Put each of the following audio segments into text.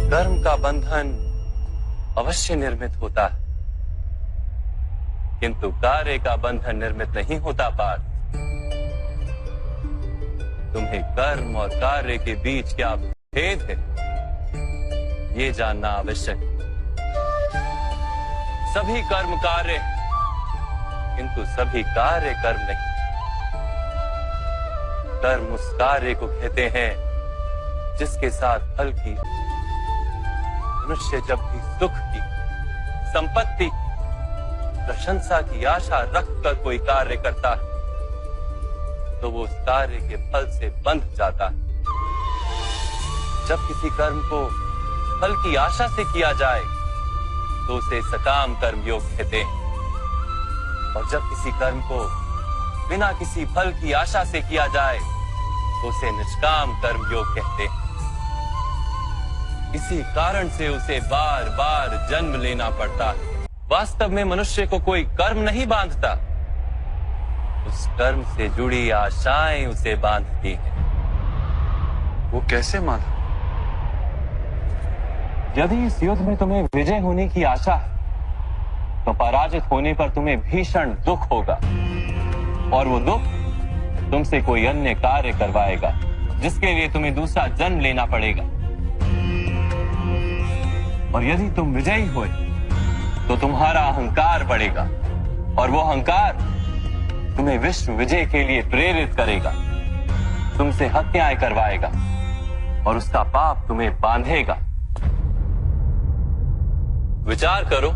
कर्म का बंधन अवश्य निर्मित होता है, किंतु कार्य का बंधन निर्मित नहीं होता पार्थ। तुम्हें कर्म और कार्य के बीच क्या भेद है, ये जानना आवश्यक है। सभी कर्म कार्य, किंतु सभी कार्य कर्म नहीं। कर्म उस कार्य को कहते हैं जिसके साथ फल की, मनुष्य जब भी सुख की, संपत्ति, प्रशंसा की आशा रखकर कोई कार्य करता है तो वो उस कार्य के फल से बंध जाता है। जब किसी कर्म को फल की आशा से किया जाए तो उसे सकाम कर्म योग कहते हैं, और जब किसी कर्म को बिना किसी फल की आशा से किया जाए तो उसे निष्काम कर्म योग कहते हैं। इसी कारण से उसे बार बार जन्म लेना पड़ता है। वास्तव में मनुष्य को कोई कर्म नहीं बांधता, उस कर्म से जुड़ी आशाएं उसे बांधती हैं। वो कैसे माधव? यदि इस युद्ध में तुम्हें विजय होने की आशा है तो पराजित होने पर तुम्हें भीषण दुख होगा, और वो दुख तुमसे कोई अन्य कार्य करवाएगा जिसके लिए तुम्हें दूसरा जन्म लेना पड़ेगा। और यदि तुम विजयी हुए तो तुम्हारा अहंकार बढ़ेगा, और वो अहंकार तुम्हें विश्व विजय के लिए प्रेरित करेगा, तुमसे हत्याएं करवाएगा और उसका पाप तुम्हें बांधेगा। विचार करो,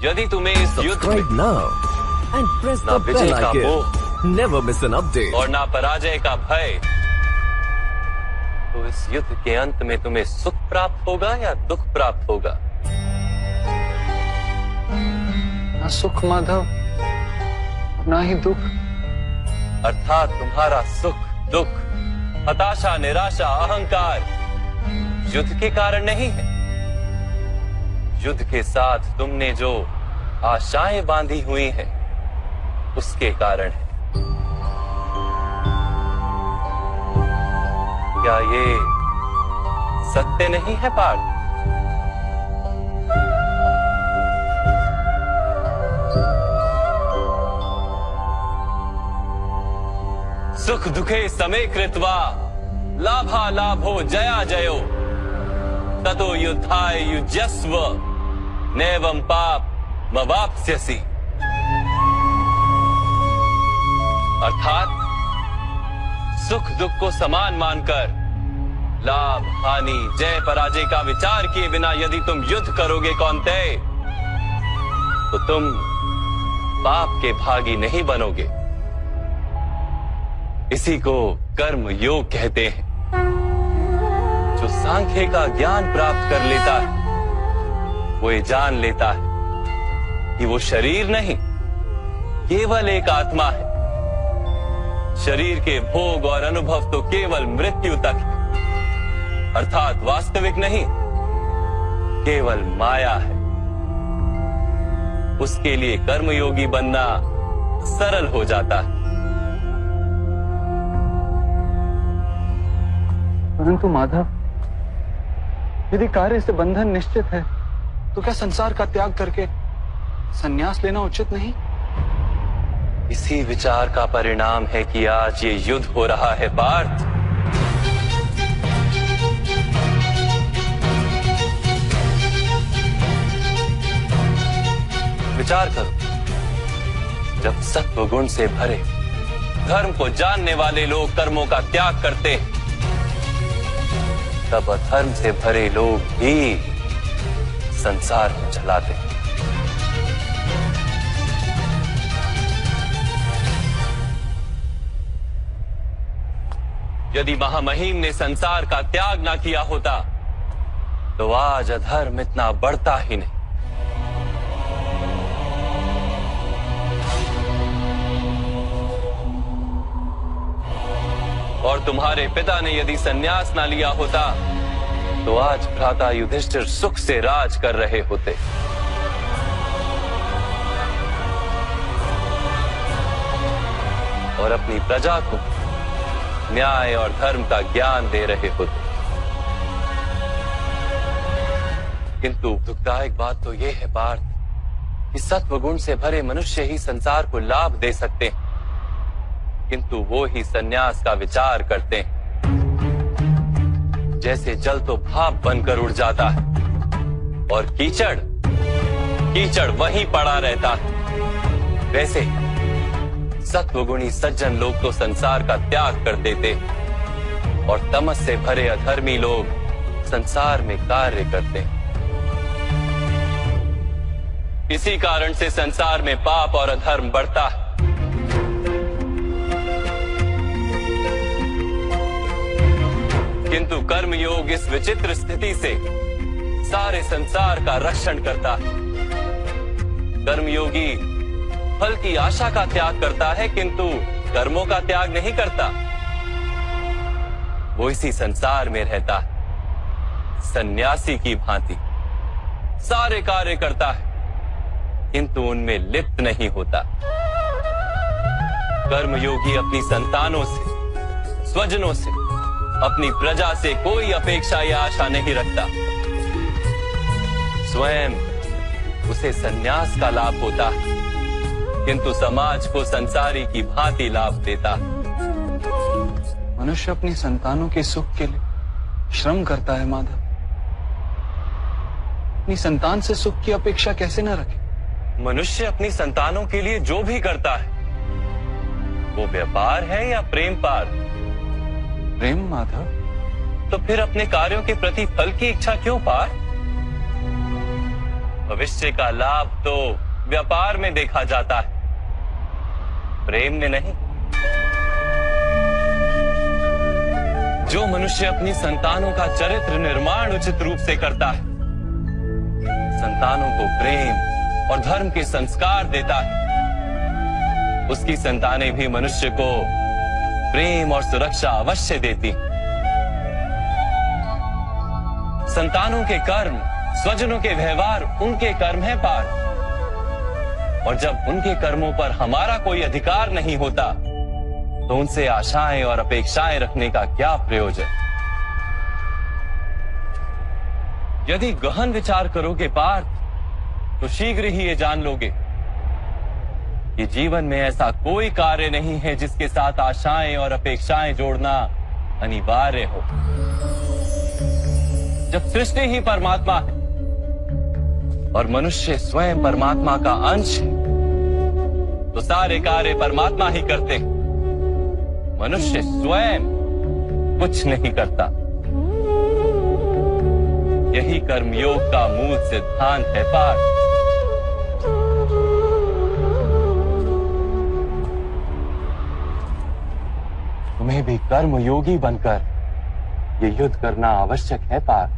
यदि तुम्हें इस युद्ध में ना विजय का मोह और ना पराजय का भय, तो इस युद्ध के अंत में तुम्हें सुख प्राप्त होगा या दुख प्राप्त होगा? ना सुख माधव, ना ही दुख। अर्थात तुम्हारा सुख, दुख, हताशा, निराशा, अहंकार युद्ध के कारण नहीं है। युद्ध के साथ तुमने जो आशाएं बांधी हुई हैं, उसके कारण है। क्या ये सत्य नहीं है पार्थ? सुख दुखे समे कृत्वा लाभा लाभो जया जयो ततो युद्धाय युज्यस्व नैवं पाप मवाप्स्यसि। अर्थात सुख दुख को समान मानकर लाभ हानि जय पराजय का विचार किए बिना यदि तुम युद्ध करोगे कौन्तेय, तो तुम पाप के भागी नहीं बनोगे। इसी को कर्म योग कहते हैं। जो सांख्य का ज्ञान प्राप्त कर लेता है वो ये जान लेता है कि वो शरीर नहीं, केवल एक आत्मा है। शरीर के भोग और अनुभव तो केवल मृत्यु तक है, अर्थात वास्तविक नहीं, केवल माया है। उसके लिए कर्मयोगी बनना सरल हो जाता है। परंतु माधव, यदि कार्य से बंधन निश्चित है तो क्या संसार का त्याग करके संन्यास लेना उचित नहीं? इसी विचार का परिणाम है कि आज ये युद्ध हो रहा है पार्थ। विचार करो, जब सत्व गुण से भरे धर्म को जानने वाले लोग कर्मों का त्याग करते हैं, तब अधर्म से भरे लोग भी संसार को चलाते हैं। यदि महामहिम ने संसार का त्याग ना किया होता तो आज अधर्म इतना बढ़ता ही नहीं। और तुम्हारे पिता ने यदि संन्यास ना लिया होता तो आज भ्राता युधिष्ठिर सुख से राज कर रहे होते। और अपनी प्रजा को न्याय और धर्म का ज्ञान दे रहे होते। किंतु दुखदायक बात तो यह है पार्थ कि सत्व गुण से भरे मनुष्य ही संसार को लाभ दे सकते हैं, किंतु वो ही संन्यास का विचार करते हैं। जैसे जल तो भाप बनकर उड़ जाता है और कीचड़ वहीं पड़ा रहता है, वैसे सत्वगुणी सज्जन लोग तो संसार का त्याग कर देते और तमस से भरे अधर्मी लोग संसार में कार्य करते। इसी कारण से संसार में पाप और अधर्म बढ़ता है। किंतु कर्मयोग इस विचित्र स्थिति से सारे संसार का रक्षण करता है। कर्मयोगी फल की आशा का त्याग करता है, किंतु कर्मों का त्याग नहीं करता। वो इसी संसार में रहता है, सन्यासी की भांति सारे कार्य करता है, किंतु उनमें लिप्त नहीं होता। कर्मयोगी अपनी संतानों से, स्वजनों से, अपनी प्रजा से कोई अपेक्षा या आशा नहीं रखता। स्वयं उसे संन्यास का लाभ होता है, किंतु समाज को संसारी की भांति लाभ देता। मनुष्य अपनी संतानों के सुख के लिए श्रम करता है माधव। अपनी संतान से सुख की अपेक्षा कैसे न रखे? मनुष्य अपनी संतानों के लिए जो भी करता है वो व्यापार है या प्रेम पार्थ? प्रेम माधव। तो फिर अपने कार्यों के प्रति फल की इच्छा क्यों पार्थ? भविष्य का लाभ तो व्यापार में देखा जाता है, प्रेम में नहीं। जो मनुष्य अपनी संतानों का चरित्र निर्माण उचित रूप से करता है, संतानों को प्रेम और धर्म के संस्कार देता है, उसकी संतानें भी मनुष्य को प्रेम और सुरक्षा अवश्य देती। संतानों के कर्म, स्वजनों के व्यवहार उनके कर्म है पार्थ, और जब उनके कर्मों पर हमारा कोई अधिकार नहीं होता तो उनसे आशाएं और अपेक्षाएं रखने का क्या प्रयोजन? यदि गहन विचार करोगे पार्थ तो शीघ्र ही ये जान लोगे कि जीवन में ऐसा कोई कार्य नहीं है जिसके साथ आशाएं और अपेक्षाएं जोड़ना अनिवार्य हो। जब सृष्टि ही परमात्मा है और मनुष्य स्वयं परमात्मा का अंश है, तो सारे कार्य परमात्मा ही करते हैं, मनुष्य स्वयं कुछ नहीं करता। यही कर्मयोग का मूल सिद्धांत है पार्थ। तुम्हें भी कर्मयोगी बनकर ये युद्ध करना आवश्यक है पार्थ।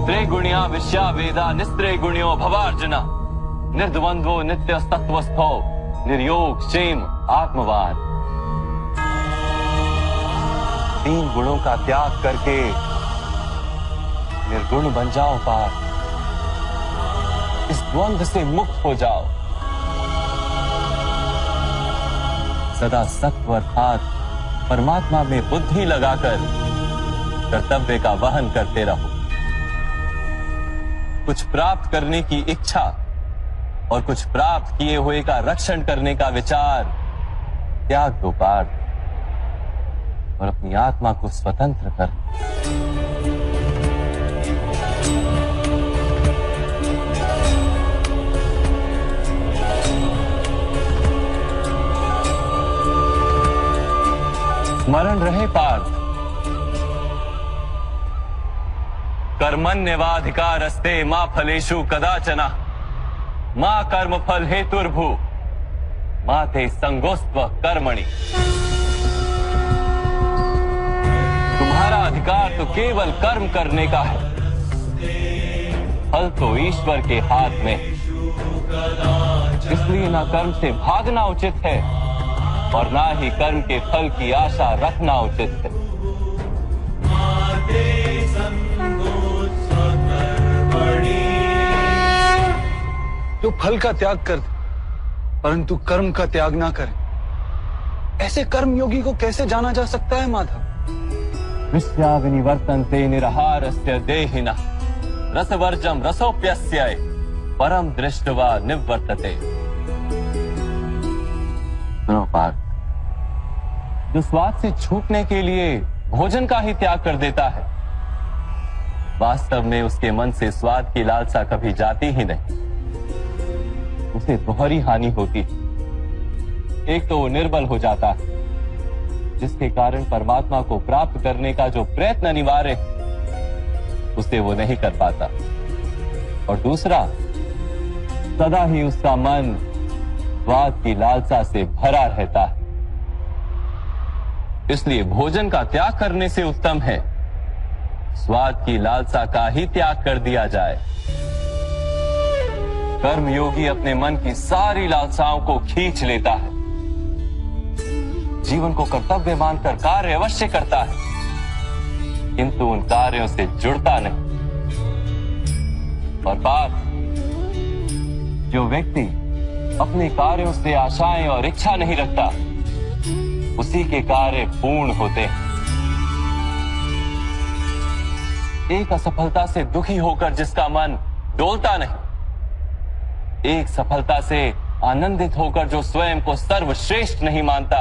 त्रिगुणिया विश्या वेदा निस्त्रे गुणियो भवार्जुना निर्द्वंद्वो नित्य तत्वस्थो निर्योग क्षेम आत्मवान। 3 गुणों का त्याग करके निर्गुण बन जाओ पार्थ। इस द्वंद्व से मुक्त हो जाओ। सदा सत्व अर्थात परमात्मा में बुद्धि लगाकर कर्तव्य का वहन करते रहो। कुछ प्राप्त करने की इच्छा और कुछ प्राप्त किए हुए का रक्षण करने का विचार त्याग दो पार्थ, और अपनी आत्मा को स्वतंत्र कर। स्मरण रहे पार्थ, कर्मण्यवाधिकारस्ते मा फलेषु कदाचन मा कर्म फल हेतुर्भु मा ते संगोस्त्व कर्मणि। तुम्हारा अधिकार तो केवल कर्म करने का है, फल तो ईश्वर के हाथ में। इसलिए ना कर्म से भागना उचित है और ना ही कर्म के फल की आशा रखना उचित है। जो फल का त्याग कर दे परंतु कर्म का त्याग ना करे, ऐसे कर्म योगी को कैसे जाना जा सकता है माधव? विश्या विनिवर्तन्ते निराहारस्य देहिनः रसवर्जम रसोप्यस्य परम दृष्टवा निवर्तते। सुनो पार्थ, जो स्वाद से छूटने के लिए भोजन का ही त्याग कर देता है, वास्तव में उसके मन से स्वाद की लालसा कभी जाती ही नहीं। उसे दोहरी हानि होती। एक तो वो निर्बल हो जाता है, जिसके कारण परमात्मा को प्राप्त करने का जो प्रयत्न अनिवार्य है उसे वो नहीं कर पाता। और दूसरा, सदा ही उसका मन स्वाद की लालसा से भरा रहता है। इसलिए भोजन का त्याग करने से उत्तम है स्वाद की लालसा का ही त्याग कर दिया जाए। कर्मयोगी अपने मन की सारी लालसाओं को खींच लेता है, जीवन को कर्तव्य मानकर कार्य अवश्य करता है, किंतु उन कार्यों से जुड़ता नहीं। और बात, जो व्यक्ति अपने कार्यों से आशाएं और इच्छा नहीं रखता, उसी के कार्य पूर्ण होते हैं। एक असफलता से दुखी होकर जिसका मन डोलता नहीं, एक सफलता से आनंदित होकर जो स्वयं को सर्वश्रेष्ठ नहीं मानता,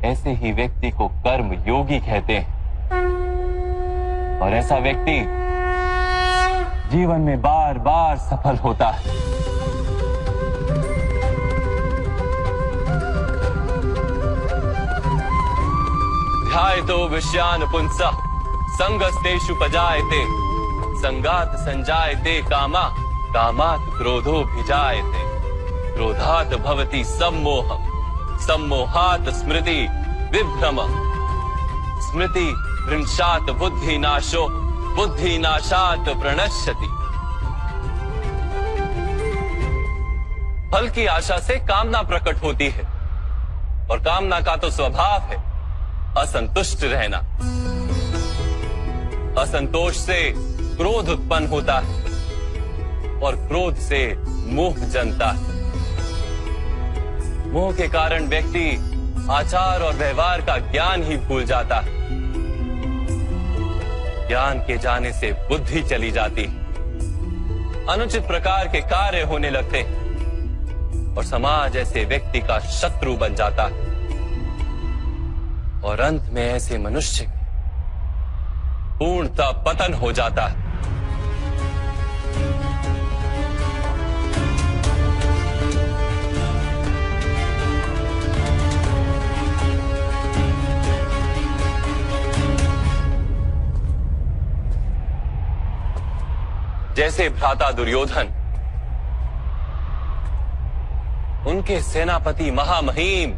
ऐसे ही व्यक्ति को कर्म योगी कहते हैं। और ऐसा व्यक्ति जीवन में बार बार सफल होता है। ध्यायतो विषयान पुंसः संगस्तेषु पजायते, संगात संजायते कामा, कामात् क्रोधोऽभिजायते, क्रोधात् भवति सम्मोहः, सम्मोहात् स्मृति विभ्रमः, स्मृति भ्रंशात् बुद्धिनाशो, बुद्धिनाशात् प्रणश्यति। फल की आशा से कामना प्रकट होती है, और कामना का तो स्वभाव है असंतुष्ट रहना। असंतोष से क्रोध उत्पन्न होता है, और क्रोध से मोह जन्मता है। मोह के कारण व्यक्ति आचार और व्यवहार का ज्ञान ही भूल जाता है। ज्ञान के जाने से बुद्धि चली जाती है, अनुचित प्रकार के कार्य होने लगते हैं, और समाज ऐसे व्यक्ति का शत्रु बन जाता है। और अंत में ऐसे मनुष्य पूर्णतः पतन हो जाता है। जैसे भ्राता दुर्योधन, उनके सेनापति महामहिम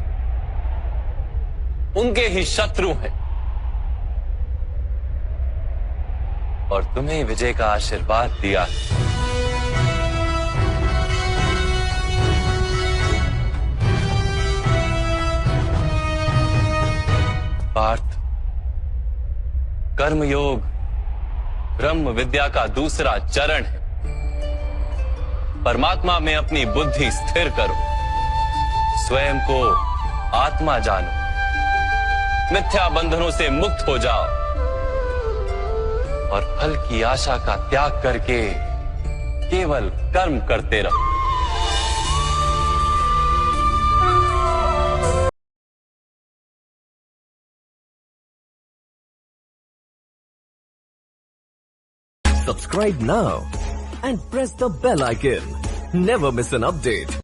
उनके ही शत्रु हैं, और तुम्हें विजय का आशीर्वाद दिया। पार्थ, कर्मयोग ब्रह्म विद्या का दूसरा चरण है। परमात्मा में अपनी बुद्धि स्थिर करो, स्वयं को आत्मा जानो, मिथ्या बंधनों से मुक्त हो जाओ, और फल की आशा का त्याग करके केवल कर्म करते रहो। Subscribe now and press the bell icon. Never miss an update.